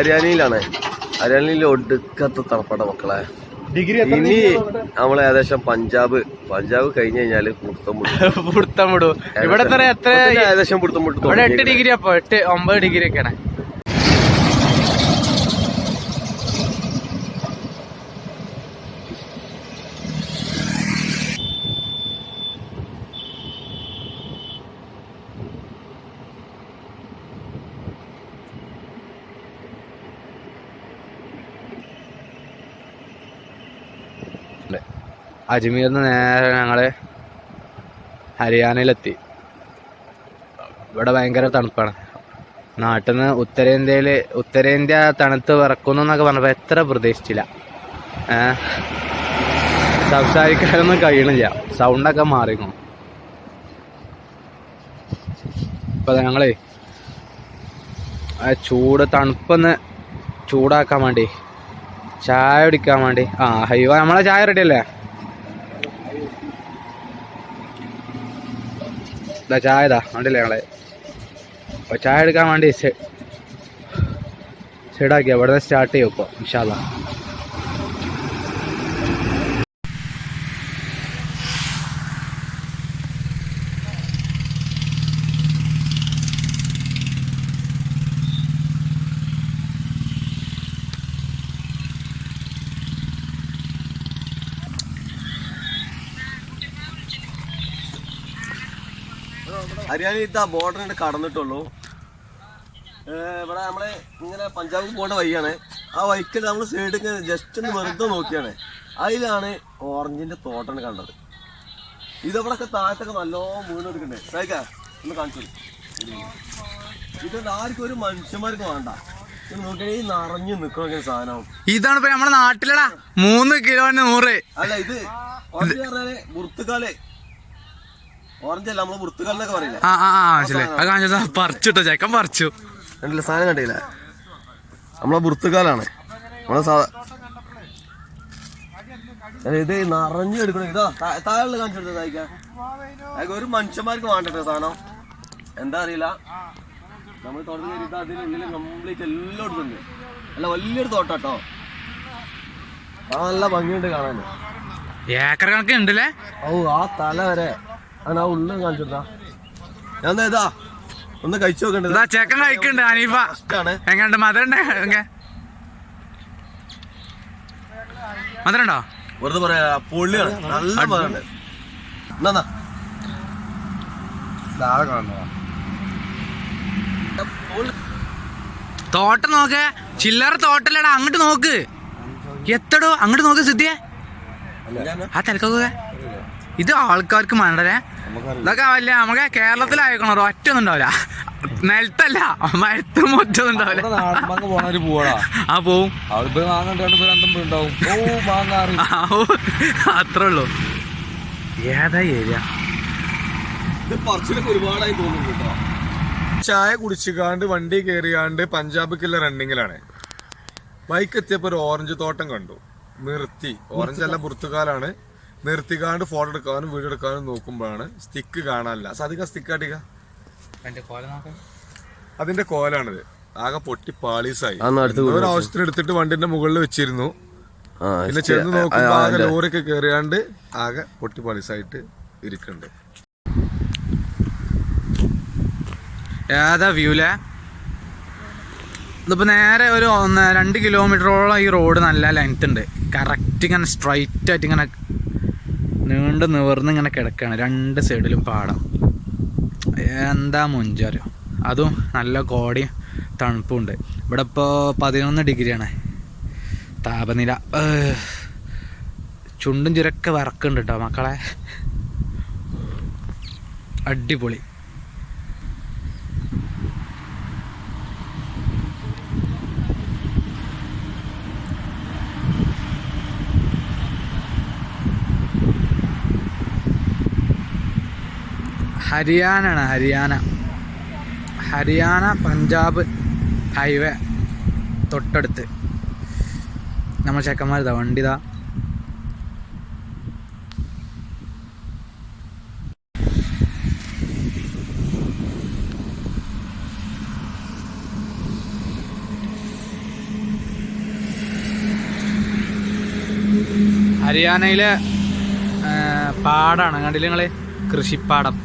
ഹരിയാനയിലാണ്. ഹരിയാനയിൽ ഒടുക്കത്ത തണുപ്പാണ് മക്കളെ. ഇനി നമ്മൾ ഏകദേശം പഞ്ചാബ് കഴിഞ്ഞു കഴിഞ്ഞാല് പുടുത്തം വിടും. ഇവിടെ എത്ര ഏകദേശം പുടുത്തം വിട്ടു. 8 ഡിഗ്രി അപ്പൊ 9 ഡിഗ്രി ഒക്കെയാണ്. അജ്മീർന്ന് നേരെ ഞങ്ങള് ഹരിയാനയിലെത്തി. ഇവിടെ ഭയങ്കര തണുപ്പാണ്. നാട്ടിൽ നിന്ന് ഉത്തരേന്ത്യ തണുത്ത് വിറക്കുന്നു എന്നൊക്കെ പറഞ്ഞപ്പോൾ എത്ര പ്രതീക്ഷിച്ചില്ല. സംസാരിക്കാനൊന്നും കഴിയണില്ല, സൗണ്ടൊക്കെ മാറിക്കണം. ഇപ്പൊ ഞങ്ങള് തണുപ്പൊന്ന് ചൂടാക്കാൻ വേണ്ടി ചായ കുടിക്കാൻ വേണ്ടി ഹൈവ നമ്മളെ ചായ റെഡി അല്ലേ? ചായ കണ്ടില്ലേ ഞങ്ങള്. അപ്പൊ ചായ എടുക്കാൻ വേണ്ടി സൈഡാക്കിയ ഇവിടെ നിന്ന് സ്റ്റാർട്ട് ചെയ്യും ഇപ്പൊ ഇൻഷാ അല്ലാഹ്. ഹരിയാനയിലത്തെ ബോർഡറിന്റെ കടന്നിട്ടുള്ളൂ. ഇവിടെ നമ്മള് ഇങ്ങനെ പഞ്ചാബിൽ പോകേണ്ട വഴിയാണ്. ആ വഴിക്ക് നമ്മൾ സൈഡിൽ ജസ്റ്റ് ഒന്ന് വെറുതെ നോക്കിയാണ്. അതിലാണ് ഓറഞ്ചിന്റെ തോട്ടം കണ്ടത്. ഇതവിടൊക്കെ താഴത്തൊക്കെ നല്ലോണം വീണെടുക്കണ്ടേ. സൈക്കാ ഒന്ന് കാണിച്ചു. ഇതുകൊണ്ട് ആർക്കും ഒരു മനുഷ്യന്മാർക്ക് വേണ്ട. നോക്കിയാൽ ഈ നിറഞ്ഞു നിൽക്കുന്ന സാധനം ഇതാണ്. ഇപ്പൊ നമ്മുടെ നാട്ടിലടാ 3 കിലോന് 100. അല്ല ഇത് ഓറഞ്ച് പറഞ്ഞാല് പുറത്തുകാലേ ഓറഞ്ച് അല്ല, നമ്മള് പുറത്തുകാലെന്നൊക്കെ പറയില്ല. പറിച്ചിട്ടോ ചെക്കൻ പറിച്ചു. കണ്ടില്ല സാധനം കണ്ടില്ല. നമ്മളെ പുറത്തുകാലാണ്. നമ്മളെ ഇത് നിറഞ്ഞു എടുക്കണം. ഇതാ താഴെ കാണിച്ചെടുത്ത തായിക്കാൻ ഒരു മനുഷ്യന്മാർക്ക് വേണ്ടിട്ട് സാധനം എന്താ അറിയില്ല. നമ്മൾ തോട്ടത്തിൽ കയറിയിട്ട് അതിനുള്ളിൽ കംപ്ലീറ്റ് എല്ലായിടത്തും ഉണ്ട്. അല്ല വലിയൊരു തോട്ടാട്ടോ. നല്ല ഭംഗിയുണ്ട് കാണാൻ. ഏക്കർ കണക്കുണ്ടല്ലേ. ആ തല വരെ ആ ഉള്ളിൽ കാണിച്ചെടുത്താ. ഞാൻ ഇതാ ഒന്ന് കഴിച്ചു നോക്കണ്ടത്. ചെക്കൻ കഴിക്കണ്ട്. അനീഫ എങ്ങണ്ട് മധുരണ്ടോ? വെറുതെ പറയാ പൊള്ളിയാണ്. നല്ല മധുരണ്ട്. എന്നാ തോട്ടം നോക്ക്. ചില്ലറ തോട്ടല്ലടാ. അങ്ങോട്ട് നോക്ക്. എത്തടോ അങ്ങോട്ട് നോക്ക്. സിദ്ധിയെ ആ തിരക്കൊക്കെ ഇത് ആൾക്കാർക്ക് മണ്ടല്ലേ. ഇതൊക്കെ വല്ല നമുക്ക് കേരളത്തിലായിക്കണോ ഒറ്റൊന്നും ഉണ്ടാവില്ല. നിലത്തല്ല മരത്തും ഒറ്റൊന്നും ഉണ്ടാവില്ല. ആ പോവും. അത്രേ ഉള്ളൂ. ഏതാ ഏരിയ? ഒരുപാടായി തോന്നുന്നു. ചായ കുടിച്ചുകാണ്ട് വണ്ടി കയറിയാണ്ട് പഞ്ചാബിക്കുള്ള റണ്ണിങ്ങിലാണ്. ബൈക്ക് എത്തിയപ്പോ ഒരു ഓറഞ്ച് തോട്ടം കണ്ടു. നിർത്തി. ഓറഞ്ച് അല്ല പുറത്തുകാലാണ്. നിർത്തിക്കാണ്ട് ഫോട്ടോ എടുക്കാനും വീഡിയോ എടുക്കാനും നോക്കുമ്പോഴാണ് സ്റ്റിക്ക് കാണാനില്ല. സാധിക സ്റ്റിക്ക് അടിക്ക. അതിന്റെ കോലാണിത്. ആകെ പൊട്ടി പാളീസായി. ഒരു ആവശ്യത്തിന് എടുത്തിട്ട് വണ്ടിന്റെ മുകളിൽ വെച്ചിരുന്നു. പിന്നെ ചെന്ന് നോക്കുമ്പോ ആകെ ലോറിയൊക്കെ കയറിയാണ്ട് ആകെ പൊട്ടി പാളീസായിട്ട് ഇരിക്കുന്നുണ്ട്. ഏതാ വ്യൂലെ? ഇതിപ്പോൾ നേരെ ഒരു 2 കിലോമീറ്ററോളം ഈ റോഡ് നല്ല ലെങ്ത് ഉണ്ട്. കറക്റ്റ് ഇങ്ങനെ സ്ട്രൈറ്റ് ആയിട്ട് ഇങ്ങനെ നീണ്ട് നിവർന്ന് ഇങ്ങനെ കിടക്കുകയാണ്. 2 സൈഡിലും പാടം. എന്താ മുഞ്ചറിയോ. അതും നല്ല കോടയും തണുപ്പും ഉണ്ട്. ഇവിടെ ഇപ്പോൾ 11 ഡിഗ്രിയാണ് താപനില. ചുണ്ടും ചുരൊക്കെ വറക്കുന്നുണ്ട് കേട്ടോ മക്കളെ. അടിപൊളി. ഹരിയാന പഞ്ചാബ് ഹൈവേ തൊട്ടടുത്ത്. നമ്മൾ ചെക്കന്മാരിതാ വണ്ടിതാ. ഹരിയാനയിലെ പാടാണ്, കണ്ടില്ല നിങ്ങള്? കൃഷിപ്പാടം.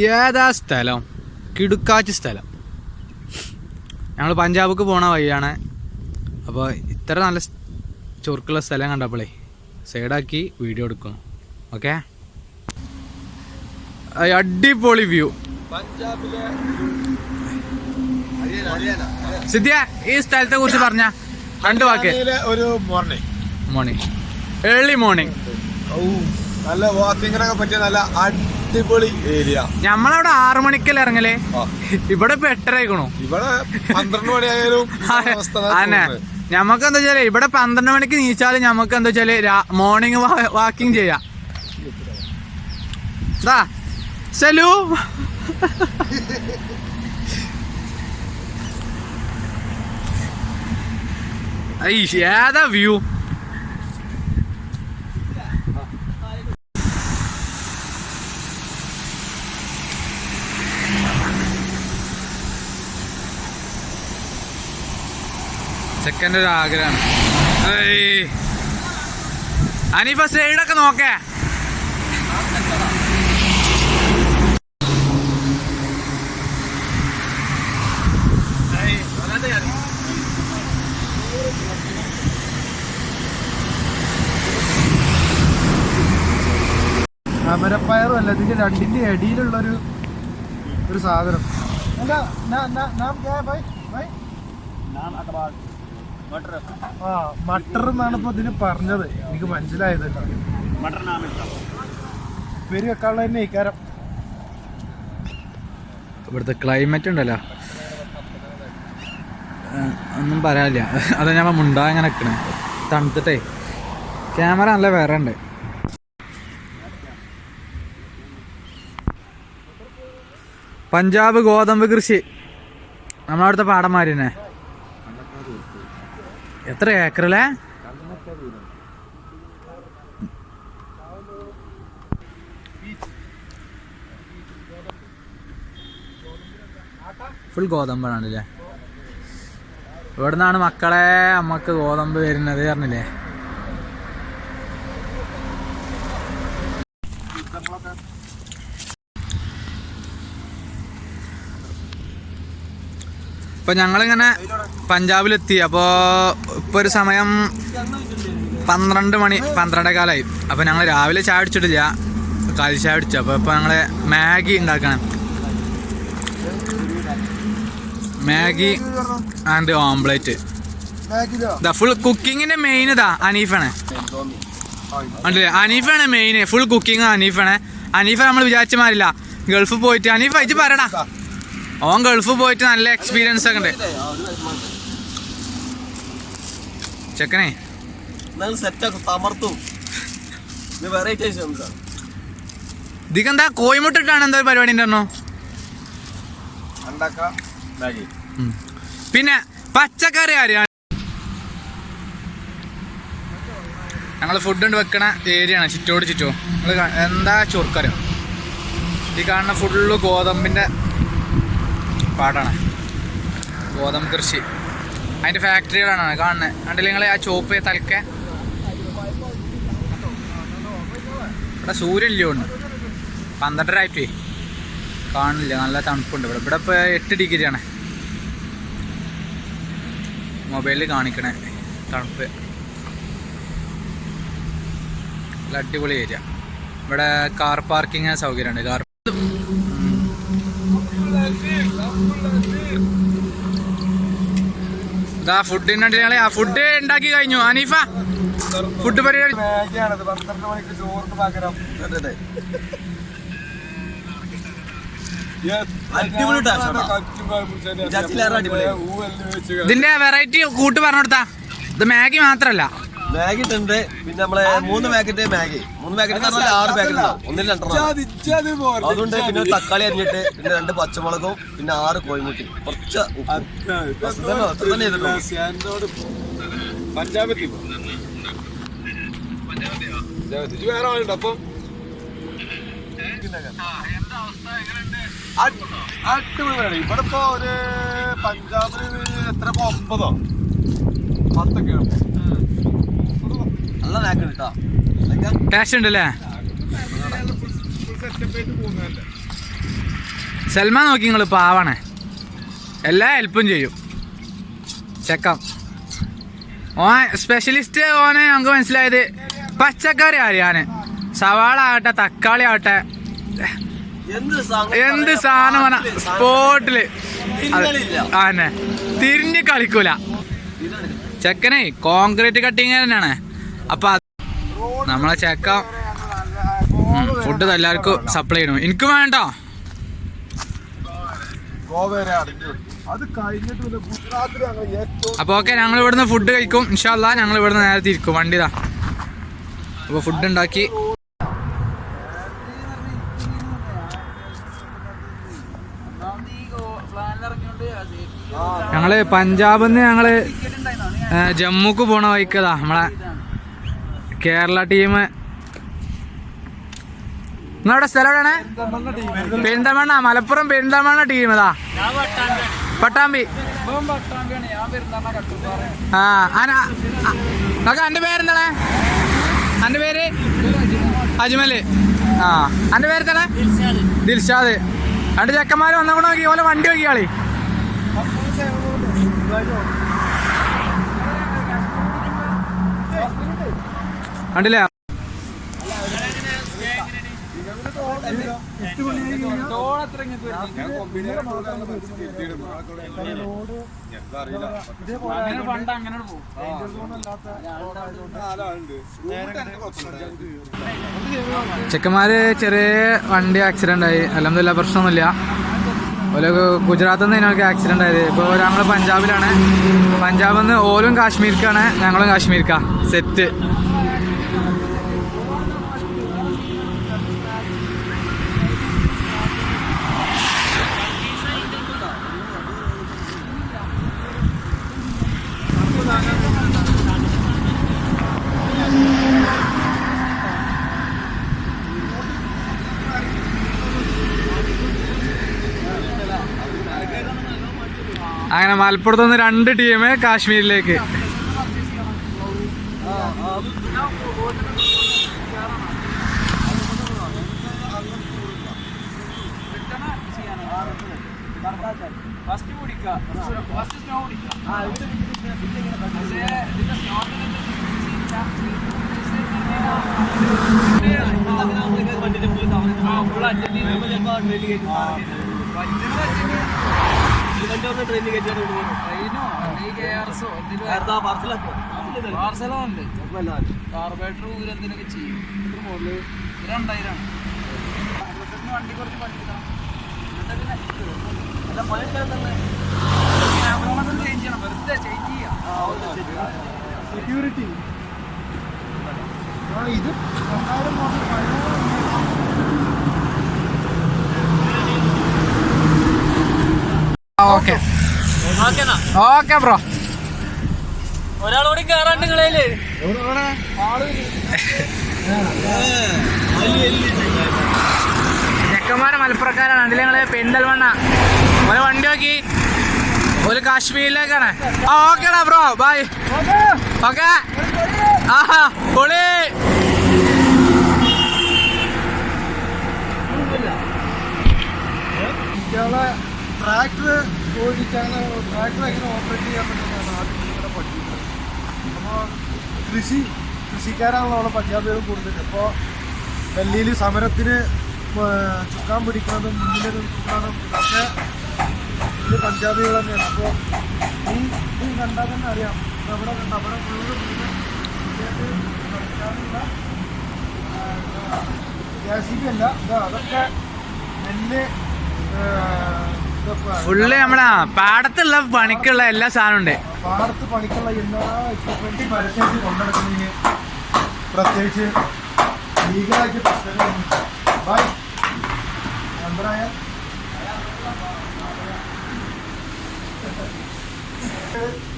ഏതാ സ്ഥലം? കിടുക്കാച്ചി സ്ഥലം. ഞങ്ങൾ പഞ്ചാബിക്ക് പോണ വഴിയാണ്. അപ്പോൾ ഇത്ര നല്ല ചൊറുക്കുള്ള സ്ഥലം കണ്ടപ്പോളേ സൈഡാക്കി വീഡിയോ എടുക്കും. ഓക്കെ, അടിപൊളി വ്യൂ. സിദ്ധ്യ, ഈ സ്ഥലത്തെ കുറിച്ച് പറഞ്ഞ 2 വാക്ക്. ഒരു മോർണിംഗ് ഏർലി മോർണിംഗ്, നല്ല വാക്കിങ്ങിനൊക്കെ പറ്റിയ നല്ല അടിപൊളി ഏരിയ. ഞമ്മളവിടെ 6 മണിക്കല്ലേ ഇറങ്ങലേ, ഇവിടെ ഇപ്പൊ 8:30 ആയിക്കണു. ഇവിടെ 12 മണിയായാലും അന്നെ ഞമ്മക്ക് എന്താ വെച്ചാല് ഇവിടെ 12 മണിക്ക് നീച്ചാലും ഞമ്മക്ക് എന്താ വെച്ചാല് മോർണിംഗ് വാക്കിംഗ് ചെയ്യാം. സലൂ ഏതാ വ്യൂ. ചെക്കൻ്റെ ഒരു ആഗ്രഹമാണ്. അനീഫ സൈഡൊക്കെ നോക്കേ. അമരപ്പയറും അല്ല, ഇതിന്റെ രണ്ടിന്റെ ഇടയിലുള്ളൊരു സാധനം. മട്ടർ എന്നാണ് ഇപ്പൊ ഇതിന് പറഞ്ഞത്, എനിക്ക് മനസ്സിലായത്. പേര് വെക്കാനുള്ള തന്നെ ഇക്കാരം. ഇവിടുത്തെ ക്ലൈമറ്റ് ഉണ്ടല്ലോ, ഒന്നും പറയാനില്ല. അതാ ഞാൻ മുണ്ടാ അങ്ങനെ നിൽക്കണേ, തണുത്തിട്ടേ. ക്യാമറ നല്ല വേറെ ഉണ്ട്. പഞ്ചാബ് ഗോതമ്പ് കൃഷി നമ്മളവിടുത്തെ പാടന്മാര് തന്നെ. എത്ര ഏക്കറല്ലേ? ഫുൾ ഗോതമ്പാണല്ലേ. ഇവിടെ നിന്നാണ് മക്കളെ അമ്മക്ക് ഗോതമ്പ് വരുന്നത് പറഞ്ഞില്ലേ. ഇപ്പൊ ഞങ്ങളിങ്ങനെ പഞ്ചാബിലെത്തി. അപ്പോൾ ഇപ്പോൾ ഒരു സമയം 12 മണി 12:15 അപ്പോൾ ഞങ്ങൾ രാവിലെ ചായ അടിച്ചിട്ടില്ല, കാലി ചായ അടിച്ചു. അപ്പോൾ ഇപ്പോൾ ഞങ്ങൾ മാഗി ഉണ്ടാക്കണം. Maggi and omelette. ഇതാ ഫുൾ കുക്കിങ്ങിന്റെ മെയിൻ ഇതാ അനീഫാണ്. ഉണ്ടല്ലേ, അനീഫാണ് മെയിൻ. ഫുൾ കുക്കിങ് അനീഫാണ്. അനീഫ നമ്മൾ വിചാരിച്ച മാറില്ല. ഗൾഫിൽ പോയിട്ട് അനീഫ ഇജ്ജ് പറയടാ, ഓൻ ഗൾഫിൽ പോയിട്ട് നല്ല എക്സ്പീരിയൻസ് ഒക്കെ ഉണ്ട് ചെക്കനെ. ഇതിക്കെന്താ കോയിമുട്ടിട്ടാണ് എന്താ പരിപാടി ഉണ്ടോ? പിന്നെ പച്ചക്കറി ആരെയാണ്? ഞങ്ങൾ ഫുഡ് കൊണ്ട് വെക്കണ ഏരിയയാണ്, ചുറ്റോട് ചുറ്റോ. നിങ്ങൾ എന്താ ചൊറുക്കറിയോ? ഈ കാണുന്ന ഫുള്ള് ഗോതമ്പിൻ്റെ പാടാണ്, ഗോതമ്പ് കൃഷി. അതിൻ്റെ ഫാക്ടറികളാണ് കാണുന്നത്. കണ്ടില്ല നിങ്ങൾ ആ ചോപ്പ് തലക്ക? ഇവിടെ സൂര്യനില്ല ഉണ്ട്, 12:30 ആയിട്ടേ കാണില്ല. നല്ല തണുപ്പുണ്ട് ഇവിടെ. ഇവിടെ ഇപ്പോൾ 8 ഡിഗ്രിയാണ് മൊബൈലിൽ കാണിക്കണേ തണുപ്പ്. നല്ല അടിപൊളി ഏരിയ. ഇവിടെ കാർ പാർക്കിങ് സൗകര്യമുണ്ട്. കാർ ഇതാ ഫുഡിനുണ്ടെങ്കിൽ ആ ഫുഡ് ഉണ്ടാക്കി കഴിഞ്ഞു. അനീഫ ഫുഡ് പരിപാടി. 12 മണിക്ക് ചോറിന് പകരം ഇതിന്റെ വെറൈറ്റി കൂട്ട് പറഞ്ഞു കൊടുത്താ. ഇത് മാഗി മാത്രല്ല, മാഗി ഇട്ടുണ്ട്. പിന്നെ നമ്മളെ 3 പാക്കറ്റ് മാഗി, 3 പാക്കറ്റ് 6 പാക്കറ്റ് ഉണ്ടാവും, 1 2 അതുകൊണ്ട്. പിന്നെ ഒരു തക്കാളി അരിഞ്ഞിട്ട്, പിന്നെ 2 പച്ചമുളകും, പിന്നെ 6 കോഴിമുട്ടി, കുറച്ച് പഞ്ചാബത്തി വേറെ ആളുണ്ട്. അപ്പം അടിപൊളി. ഇവിടെ ഇപ്പൊ ഒരു പഞ്ചാബിന് എത്ര 9 10 നല്ല നാക്ക് കിട്ടാ. ടേസ്റ്റ് ഉണ്ടല്ലേ? സൽമാൻ നോക്കി നിങ്ങൾ പാവാണ്, എല്ലാ ഹെൽപ്പും ചെയ്യും. ചെക്കം ഓൻ സ്പെഷ്യലിസ്റ്റ്. ഓനെ നമുക്ക് മനസ്സിലായത് പച്ചക്കറി അറിയാന്. സവാള ആവട്ടെ, തക്കാളി ആവട്ടെ, എന്ത് സാധനം സ്പോട്ടില് ആന്നെ തിരിഞ്ഞ് കളിക്കൂല. ചെക്കനെ കോൺക്രീറ്റ് കട്ടിങ് തന്നെയാണ്. അപ്പൊ നമ്മളെ ചെക്ക ഫുഡ് എല്ലാവർക്കും സപ്ലൈ ചെയ്യണം. എനിക്ക് വേണ്ടോ? അപ്പൊ ഓക്കെ, ഞങ്ങൾ ഇവിടുന്ന് ഫുഡ് കഴിക്കും ഇൻഷാ അല്ലാ. ഞങ്ങൾ ഇവിടുന്ന് നേരത്തെ ഇരിക്കും, വണ്ടിതാ. അപ്പൊ ഫുഡ് ഉണ്ടാക്കി ഞങ്ങള് പഞ്ചാബിൽ നിന്ന് ഞങ്ങള് ജമ്മുക്ക് പോണ വഴിക്കതാ നമ്മളെ കേരള ടീം. നിങ്ങളുടെ സ്ഥലം എവിടെയാണ്? പെരിന്തൽമണ്ണ, മലപ്പുറം പെരിന്തൽമണ്ണ ടീം. ഇതാ പട്ടാമ്പി. എന്റെ പേരെന്താണ്? എന്റെ പേര് അജ്മല്. എന്റെ പേരെന്താണ്? ദിൽഷാദ്. 2 ചെക്കന്മാര് വന്നോണ്ട് നോക്കി ഓലെ വണ്ടി നോക്കിയാളി. കണ്ടില്ലേ? ചെക്കന്മാര് ചെറിയ വണ്ടി ആക്സിഡന്റ് ആയി. അൽഹംദുലില്ലാ പ്രശ്നമൊന്നുമില്ല. ഓല് ഗുജറാത്തിൽ നിന്ന് ഞങ്ങൾക്ക് ആക്സിഡന്റ് ആയത്. ഇപ്പോൾ ഞങ്ങൾ പഞ്ചാബിലാണ്. പഞ്ചാബിൽ നിന്ന് ഓലും കാശ്മീർക്കാണ്, ഞങ്ങളും കാശ്മീർക്കാ. സെറ്റ്. അങ്ങനെ മലപ്പുറത്ത് നിന്ന് 2 ടീം കാശ്മീരിലേക്ക്. കാർബേറ്റർ ഊരെന്തിനൊക്കെ ചെയ്യും. വണ്ടി കുറച്ച് പഠിക്കണം. ചേഞ്ച് ചെയ്യണം, വെറുതെ ചേഞ്ച് ചെയ്യാം. സെക്യൂരിറ്റി ഇത് 2015. Okay okay bro. ഒരാളോട് കേറാണ്ട് നിങ്ങളേല് ചെക്കന്മാരെ മലപ്പുറക്കാരാണ്. അതിൽ ഞങ്ങള് പെരിന്തൽമണ്ണ. ഓലെ വണ്ടി നോക്കി ഒരു കാശ്മീരിലേക്കാണ്. ഓക്കേടാ ബ്രോ, ബൈ. ഓക്കെ. ആഹാ പൊളി. ട്രാക്ടർ ഓടിച്ചാൽ ട്രാക്ടർ എങ്ങനെ ഓപ്പറേറ്റ് ചെയ്യാൻ പറ്റുന്നതാണ് ആദ്യം ഇവിടെ പഠിക്കുന്നത്. അപ്പോൾ കൃഷിക്കാരാണല്ലോ അവിടെ പഞ്ചാബികൾ കൂടുതൽ. അപ്പോൾ ഡൽഹിയിൽ സമരത്തിന് ചുക്കാൻ പിടിക്കുന്നതും മുന്നിൽ നിൽക്കുന്നതും ഒക്കെ ഇത് പഞ്ചാബികൾ തന്നെയാണ്. അപ്പോൾ ഈ കണ്ടാൽ തന്നെ അറിയാം. അവിടെ ഫുള്ള് കളിക്കാനുള്ള JCB അല്ല, അതൊക്കെ നെല്ല് ഫുള്ള് നമ്മളാ പാടത്തുള്ള പണിക്കുള്ള എല്ലാ സാധനം ഉണ്ട്. പാടത്ത് പണിക്കുള്ള എല്ലാ എക്യുപ്മെന്റ് പരസ്യമായിട്ട് കൊണ്ടുനടക്കുന്നതിന് പ്രത്യേകിച്ച് ലീഗലായിട്ട് പ്രശ്നങ്ങളൊന്നും ബൈ നമ്പറായ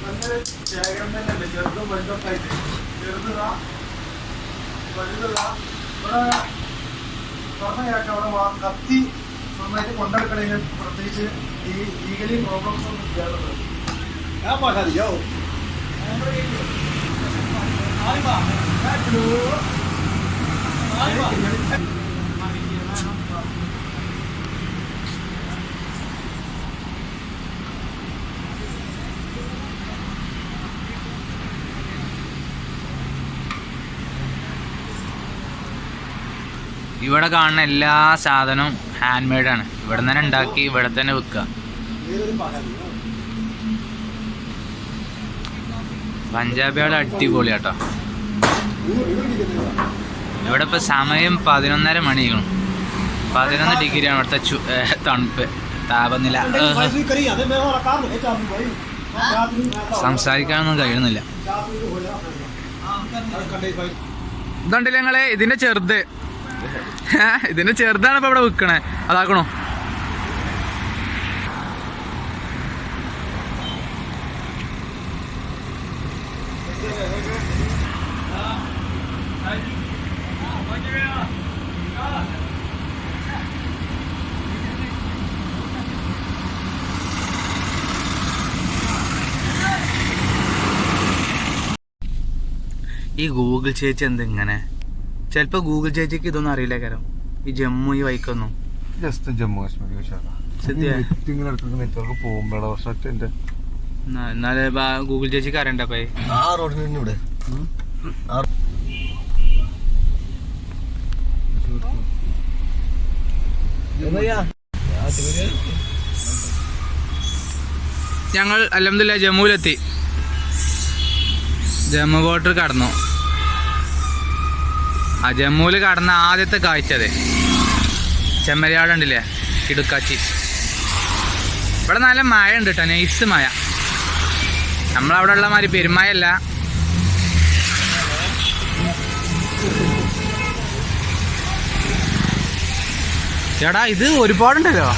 നല്ലൊരു ശേഖരം തന്നെയുണ്ട്. ചെറുതും വലുതൊക്കെ ആയിട്ട് ചെറുതാ വലുതാ ഇവിടെ പറഞ്ഞ കേട്ടോ അവിടെ കത്തി സ്വന്തമായിട്ട് കൊണ്ടെടുക്കണതിന് പ്രത്യേകിച്ച് ഈ ലീഗലി പ്രോബ്ലംസ് ഒന്നും ഇല്ലാത്തത്. ഇവിടെ കാണുന്ന എല്ലാ സാധനവും ഹാൻഡ് മെയ്ഡാണ്. ഇവിടെ തന്നെ ഉണ്ടാക്കി ഇവിടെ തന്നെ വിൽക്കുക. പഞ്ചാബികൾ അടിപൊളിയാട്ടോ. ഇവിടെ ഇപ്പൊ സമയം 11:30 മണിയാണ്. 11 ഡിഗ്രിയാണ് ഇവിടുത്തെ തണുപ്പ് താപനില. സംസാരിക്കാനൊന്നും കഴിയുന്നില്ല. ഇതുണ്ടല്ലേ ഞങ്ങളെ ഇതിന്റെ ചെറുത്. ഇതിന്റെ ചെറുതാണ് ഇപ്പൊ ഇവിടെ വിൽക്കണേ. അതാക്കണോ? ഈ ഗൂഗിൾ ചേച്ചി എന്തിങ്ങനെ? ചിലപ്പോ ഗൂഗിൾ ചേച്ചിക്ക് ഇതൊന്നും അറിയില്ല കാര്യം ഈ ജമ്മു ഈ വൈക്കൊന്നും. ജസ്റ്റ് ജമ്മു കാശ്മീർ നെറ്റ്വർക്ക് പോകുമ്പോഴാണ് പ്രശ്നം. എന്നാലേ ഗൂഗിൾ ചേച്ചിക്ക് അറിയണ്ടപ്പേ ആ റോഡിന് ഇവിടെ ഞങ്ങൾ അൽഹംദുലില്ലാ ജമ്മുവിലെത്തി. ജമ്മു ബോർഡർ കടന്നു. ആ ജമ്മുവിൽ കടന്ന ആദ്യത്തെ കാഴ്ചത് ചെമ്മരിയാടുണ്ടില്ലേ, കിടുക്കാച്ചി. ഇവിടെ നല്ല മഴ ഉണ്ട് കേട്ടോ, നൈസ് മഴ. നമ്മളവിടെ ഉള്ള മാതിരി പെരുമഴയല്ല. ചേട്ടാ ഇത് ഒരുപാടുണ്ടല്ലോ.